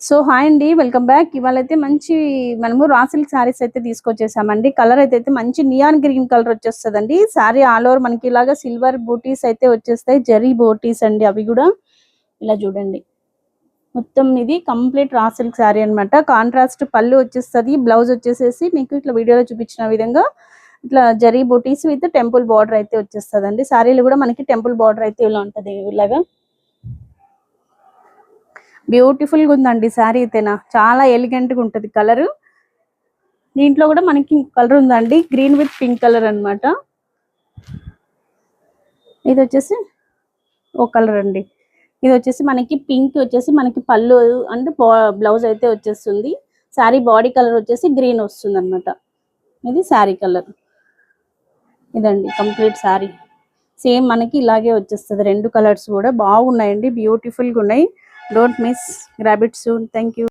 So hi అండి, welcome back. ఇవాళ అయితే మంచి మనము రా సిల్క్ సారీస్ అయితే తీసుకొచ్చేసామండి. కలర్ అయితే మంచి నియాన్ గ్రీన్ కలర్ వచ్చేస్తుందండి. సారీ ఆల్ ఓవర్ మనకి ఇలాగా సిల్వర్ బూటీస్ అయితే వచ్చేస్తాయి, జరీ బూటీస్ అండి. అవి కూడా ఇలా చూడండి, మొత్తం ఇది కంప్లీట్ రా సిల్క్ సారీ అనమాట. కాంట్రాస్ట్ పళ్ళు వచ్చేస్తుంది, బ్లౌజ్ వచ్చేసేసి మీకు ఇట్లా వీడియోలో చూపించిన విధంగా ఇట్లా జరీ బూటీస్ విత్ టెంపుల్ బార్డర్ అయితే వచ్చేస్తుందండి. సారీలు కూడా మనకి టెంపుల్ బార్డర్ అయితే ఇలా ఉంటది. ఇలాగా బ్యూటిఫుల్ గా ఉందండి శారీ అయితేనా, చాలా ఎలిగెంట్ గా ఉంటది కలర్. దీంట్లో కూడా మనకి కలర్ ఉందండి, గ్రీన్ విత్ పింక్ కలర్ అన్నమాట. ఇది వచ్చేసి ఓ కలర్ అండి. ఇది వచ్చేసి మనకి పింక్ వచ్చేసి మనకి పళ్ళు అండ్ బ్లౌజ్ అయితే వచ్చేస్తుంది. శారీ బాడీ కలర్ వచ్చేసి గ్రీన్ వస్తుంది అనమాట. ఇది శారీ కలర్, ఇదండి కంప్లీట్ శారీ. సేమ్ మనకి ఇలాగే వచ్చేస్తుంది. రెండు కలర్స్ కూడా బాగున్నాయండి, బ్యూటిఫుల్ గా ఉన్నాయి. Don't miss, grab it soon. Thank you.